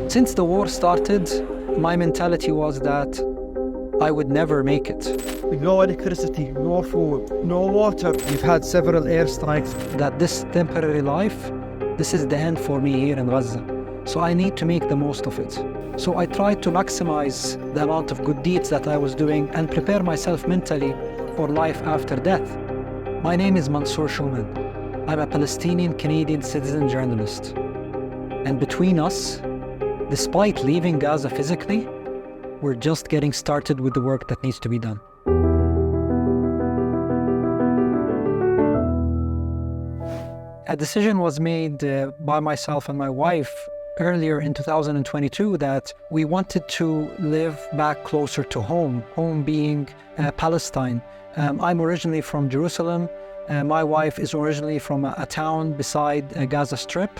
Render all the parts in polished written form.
Since the war started, my mentality was that I would never make it. No electricity, no food, no water. We've had several airstrikes. That this temporary life, this is the end for me here in Gaza. So I need to make the most of it. So I tried to maximize the amount of good deeds that I was doing and prepare myself mentally for life after death. My name is Mansour Shouman. I'm a Palestinian Canadian citizen journalist. And between us, despite leaving Gaza physically, we're just getting started with the work that needs to be done. A decision was made by myself and my wife earlier in 2022 that we wanted to live back closer to home, home being Palestine. I'm originally from Jerusalem. My wife is originally from a town beside Gaza Strip.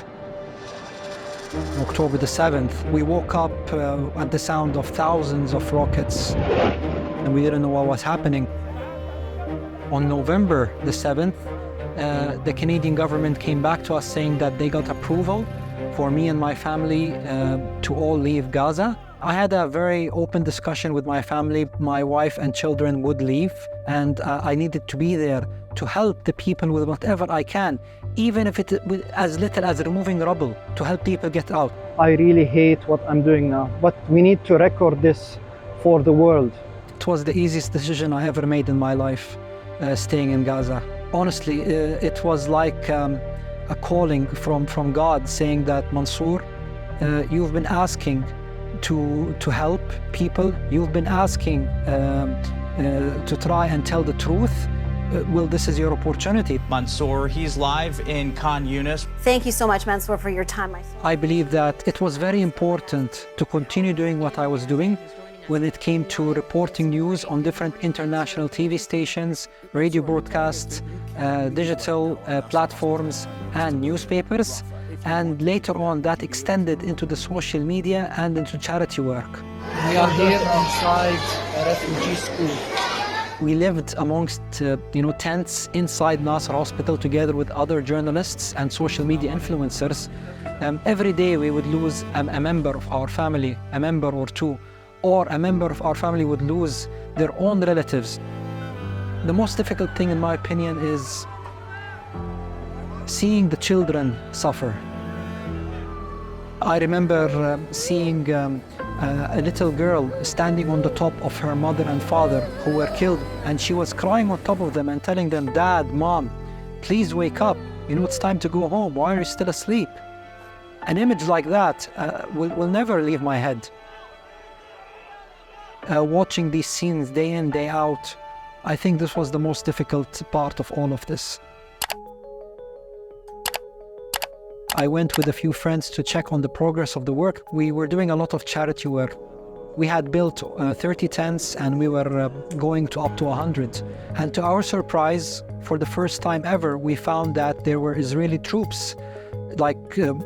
October the 7th, we woke up at the sound of thousands of rockets and we didn't know what was happening. On November the 7th, the Canadian government came back to us saying that they got approval for me and my family to all leave Gaza. I had a very open discussion with my family. My wife and children would leave, and I needed to be there to help the people with whatever I can, even if it's as little as removing rubble, to help people get out. I really hate what I'm doing now, but we need to record this for the world. It was the easiest decision I ever made in my life, staying in Gaza. Honestly, it was like a calling from God saying that, Mansour, you've been asking to help people. You've been asking to try and tell the truth. Well, this is your opportunity. Mansour, he's live in Khan Yunis. Thank you so much, Mansour, for your time. I believe that it was very important to continue doing what I was doing when it came to reporting news on different international TV stations, radio broadcasts, digital platforms and newspapers. And later on, that extended into the social media and into charity work. We are here inside a refugee school. We lived amongst tents inside Nasser Hospital together with other journalists and social media influencers. Every day we would lose a member of our family, a member or two, or a member of our family would lose their own relatives. The most difficult thing, in my opinion, is seeing the children suffer. I remember seeing a little girl standing on the top of her mother and father who were killed, and she was crying on top of them and telling them, Dad, Mom, please wake up. It's time to go home. Why are you still asleep? An image like that will never leave my head. Watching these scenes day in, day out, I think this was the most difficult part of all of this. I went with a few friends to check on the progress of the work. We were doing a lot of charity work. We had built 30 tents and we were going to up to 100. And to our surprise, for the first time ever, we found that there were Israeli troops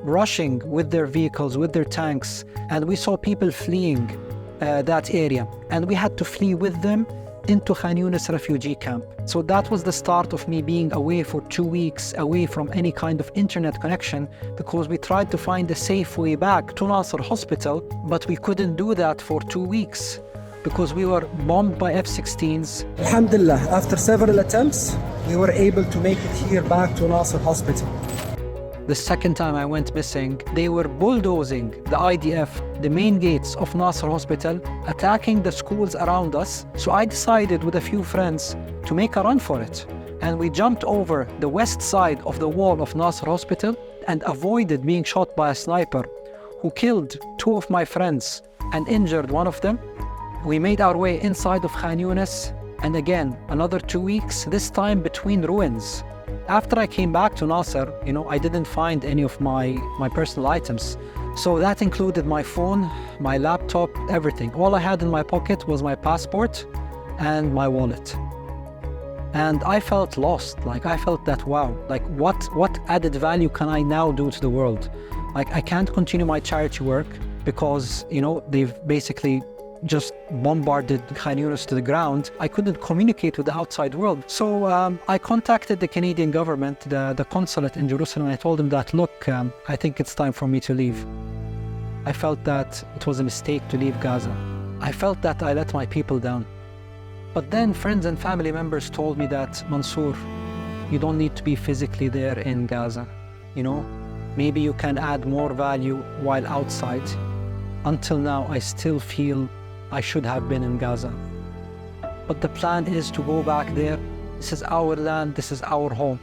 rushing with their vehicles, with their tanks. And we saw people fleeing that area. And we had to flee with them into Khan Yunis refugee camp. So that was the start of me being away for 2 weeks, away from any kind of internet connection, because we tried to find a safe way back to Nasser Hospital, but we couldn't do that for 2 weeks because we were bombed by F-16s. Alhamdulillah, after several attempts, we were able to make it here back to Nasser Hospital. The second time I went missing, they were bulldozing the IDF, the main gates of Nasser Hospital, attacking the schools around us. So I decided with a few friends to make a run for it. And we jumped over the west side of the wall of Nasser Hospital and avoided being shot by a sniper who killed 2 of my friends and injured one of them. We made our way inside of Khan Yunis, and again, another 2 weeks, this time between ruins. After I came back to Nasser, I didn't find any of my personal items. So that included my phone, my laptop, everything. All I had in my pocket was my passport and my wallet. And I felt lost. I felt that, wow, what added value can I now do to the world? I can't continue my charity work because, they've basically just bombarded Khan Yunis to the ground. I couldn't communicate with the outside world. So I contacted the Canadian government, the consulate in Jerusalem, and I told them that, look, I think it's time for me to leave. I felt that it was a mistake to leave Gaza. I felt that I let my people down. But then friends and family members told me that, Mansour, you don't need to be physically there in Gaza. You know, maybe you can add more value while outside. Until now, I still feel I should have been in Gaza. But the plan is to go back there. This is our land, this is our home.